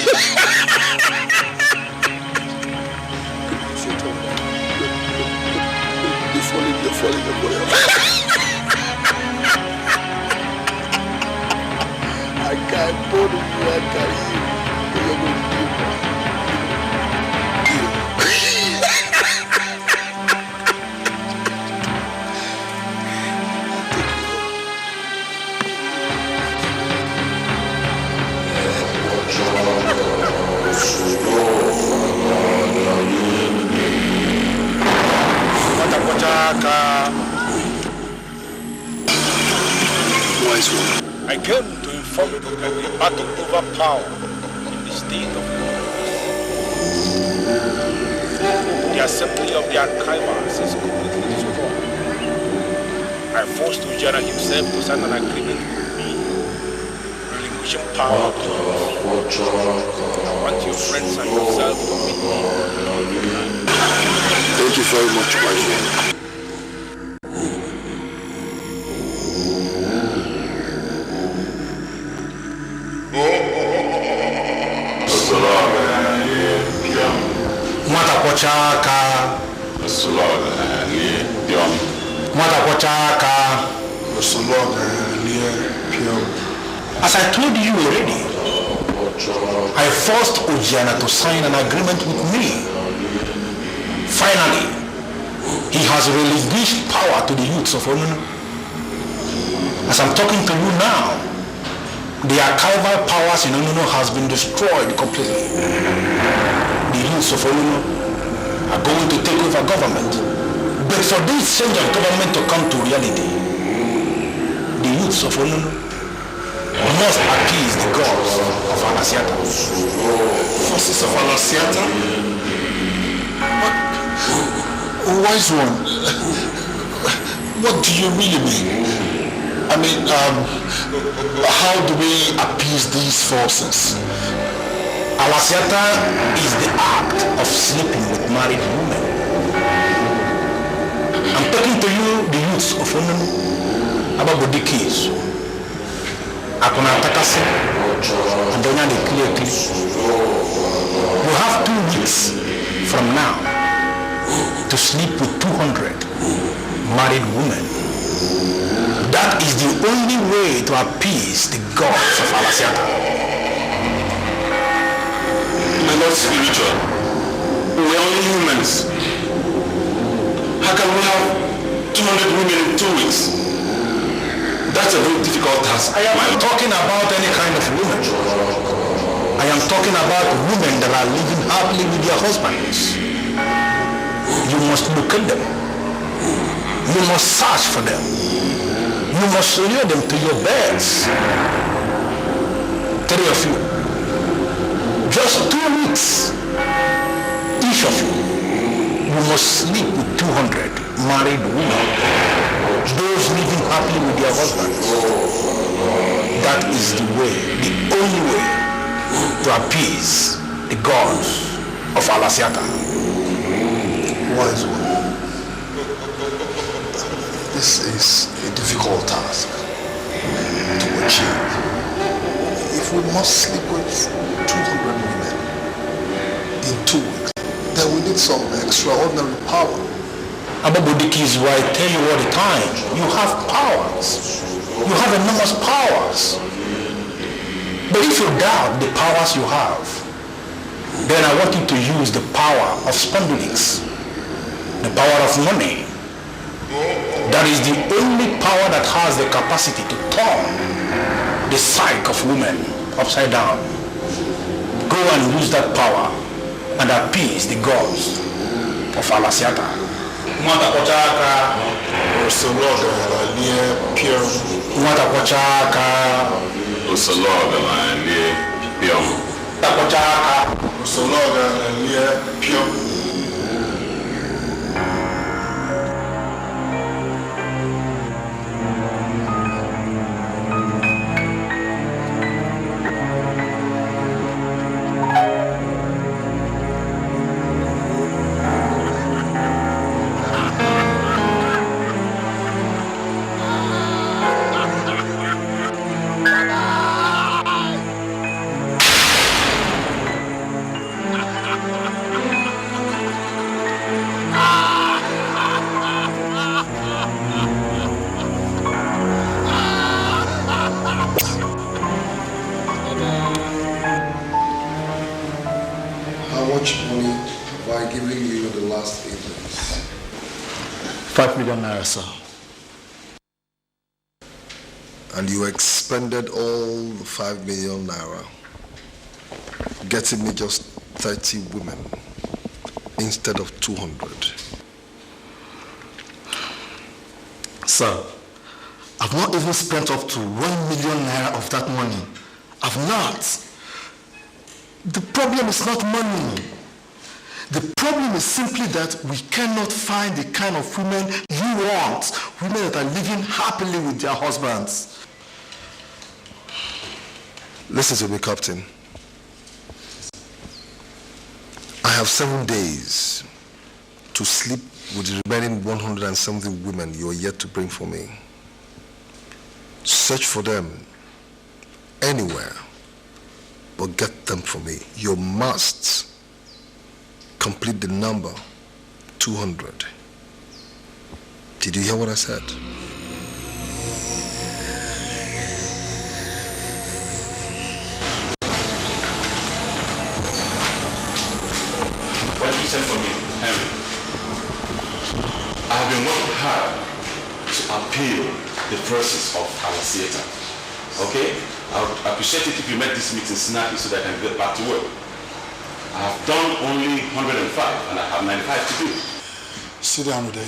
I can't put you, I can't. I came to inform you that the battle over power in the state of the assembly of the archivers is completely destroyed. I forced Ujana himself to sign an agreement with me, relinquishing power to you. I want your friends and yourself to meet me. Thank you very much, my friend. As I told you already, I forced Ujana to sign an agreement with me. Finally, he has relinquished power to the youths of Onunu. As I'm talking to you now, the archival powers in Onunu has been destroyed completely. The youths of Onunu are going to take over government. But for this change of government to come to reality, the youths of Onunu must appease the gods of Alasiata. Forces of Alasiata? Wise one, what do you really mean? I mean, how do we appease these forces? Alasiata is the act of sleeping with married women. I'm talking to you, the youths of Onunu, about Bodikis. Akuna Takasi, and Donya the clear. You have 2 weeks from now to sleep with 200 married women. That is the only way to appease the gods of Alasiata. We're not spiritual. We're only humans. How can we have 200 women in 2 weeks? That's a very difficult task. I am not talking about any kind of women. I am talking about women that are living happily with their husbands. You must look at them. You must search for them. You must lure them to your beds. 3 of you. Just 2 weeks. Each of you. You must sleep with 200 married women. Those living happily with their husbands. That is the way, the only way to appease the gods of Alasiata. Wise one, this is a difficult task to achieve. If we must sleep with 200 women in 2 weeks, then we need some extraordinary power. Ababodiki is why I tell you all the time, you have powers. You have enormous powers. But if you doubt the powers you have, then I want you to use the power of spondylics, the power of money. That is the only power that has the capacity to turn the psyche of women upside down. Go and use that power and appease the gods of Alasiata. Mwata kochaka Osologa lie piom. Mwata kochaka Osologa lie piom. Mwata kochaka Osologa lie piom. doing you in the last 8 days? 5 million naira, sir. And you expended all the 5 million naira, getting me just 30 women instead of 200. Sir, I've not even spent up to 1 million naira of that money. I've not. The problem is not money. The problem is simply that we cannot find the kind of women you want, women that are living happily with their husbands. Listen to me, Captain. I have 7 days to sleep with the remaining 170 women you are yet to bring for me. Search for them anywhere, but get them for me. You must complete the number 200. Did you hear what I said? What did you send for me, Henry? I have been working hard to appeal the process of our theater. Okay? I would appreciate it if you make this meeting snappy so that I can get back to work. I have done only 105 and I have 95 to do. Sit down, Uday.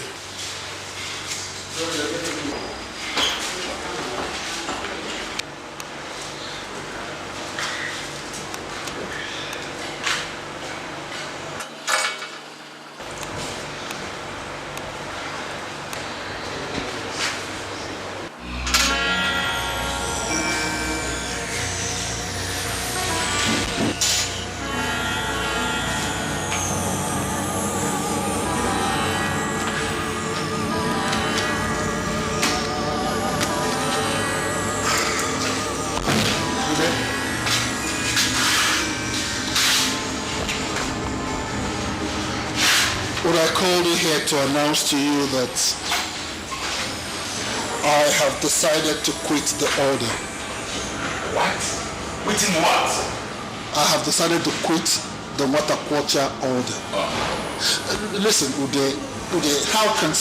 Here to announce to you that I have decided to quit the order. What? Quitting what? I have decided to quit the Watakwacha order. Listen, Uday, how can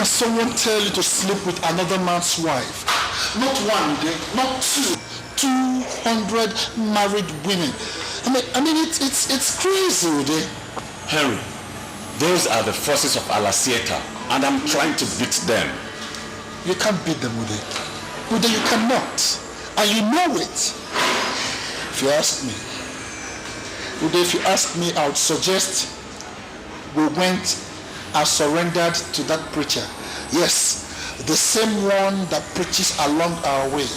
someone tell you to sleep with another man's wife? Not one, Uday, not two. 200 married women. I mean, it's crazy, Uday. Henry, those are the forces of Alasieta, and I'm trying to beat them. You can't beat them, Uday. Uday, you cannot. And you know it. If you ask me, Uday, if you ask me, I would suggest we went and surrendered to that preacher. Yes, the same one that preaches along our way.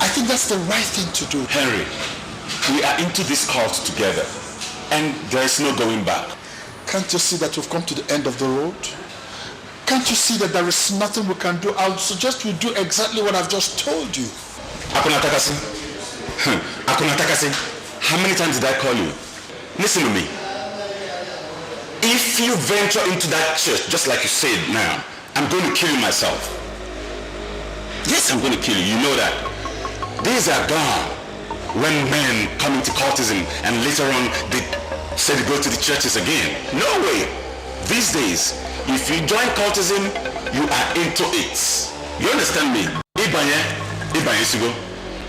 I think that's the right thing to do. Henry, we are into this cult together, and there is no going back. Can't you see that we've come to the end of the road? Can't you see that there is nothing we can do? I would suggest we do exactly what I've just told you. Akunatakasi, how many times did I call you? Listen to me. If you venture into that church, just like you said now, I'm going to kill you myself. Yes, I'm going to kill you. You know that. These are gone when men come into cultism and later on they say they go to the churches again. No way. These days, if you join cultism, you are into it. You understand me?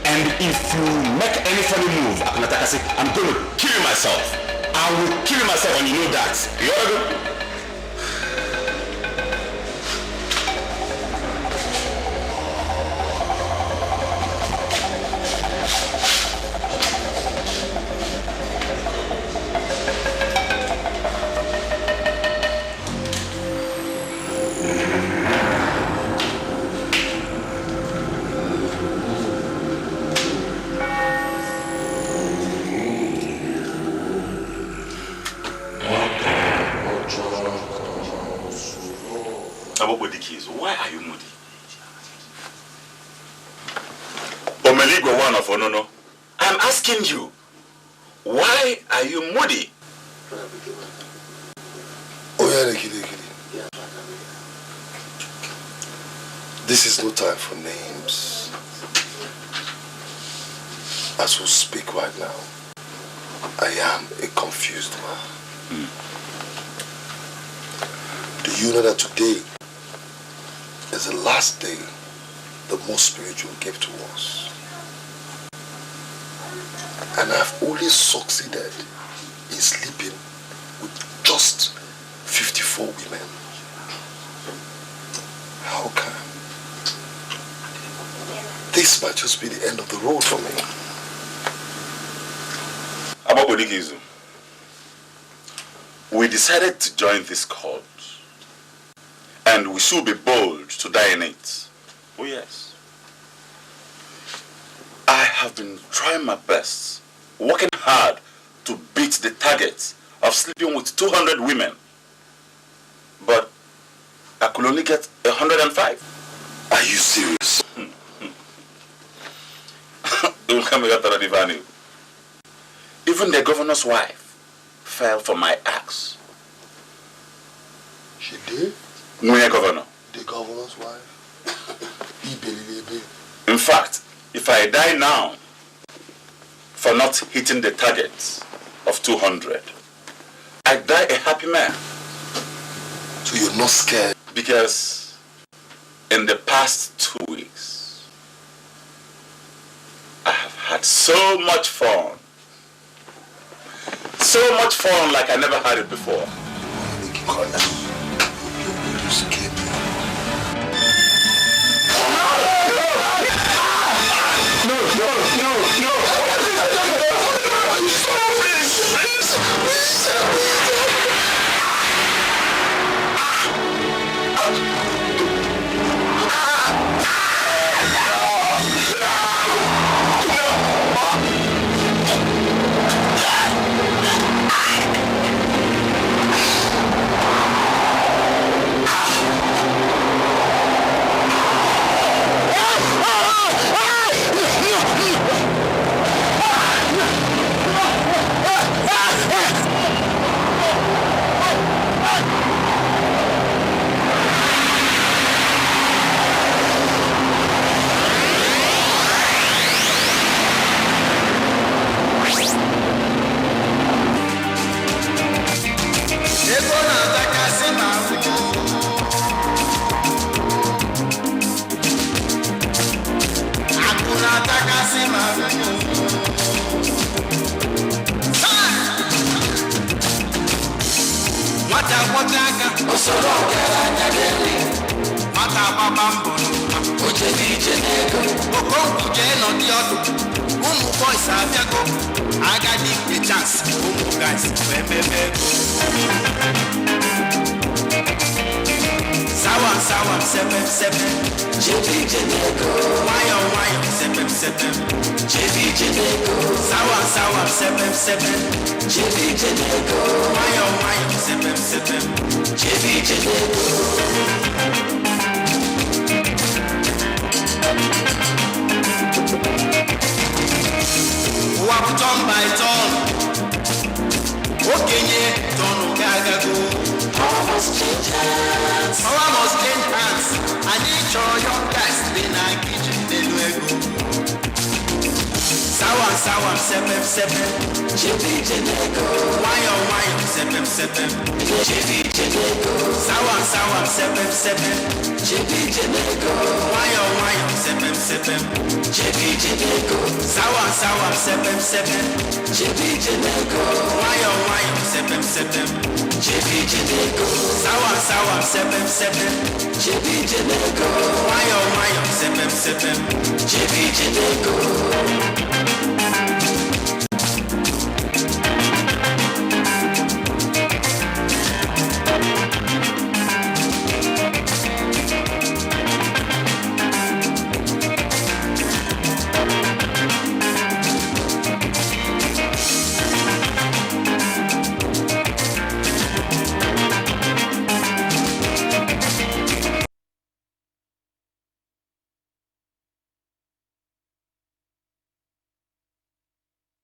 And if you make any funny move, I'm going to kill you myself. I will kill you myself, and you know that. You understand? Why are you moody? Omeligo one of Onono. I'm asking you, why are you moody? This is no time for names. As we speak right now, I am a confused man. Do you know that today is the last day the most spiritual gave to us? And I've only succeeded in sleeping with just 54 women. How come? This might just be the end of the road for me. Ababodikizu, we decided to join this cult, and we should be bold to die in it. Oh yes. I have been trying my best, working hard to beat the target of sleeping with 200 women. But I could only get 105. Are you serious? Even the governor's wife fell for my axe. She did? Muye governor. The governor's wife? In fact, if I die now for not hitting the target of 200, I die a happy man. So you're not scared? Because in the past 2 weeks, I have had so much fun. So much fun like I never had it before. You scared me. JB Jeneko.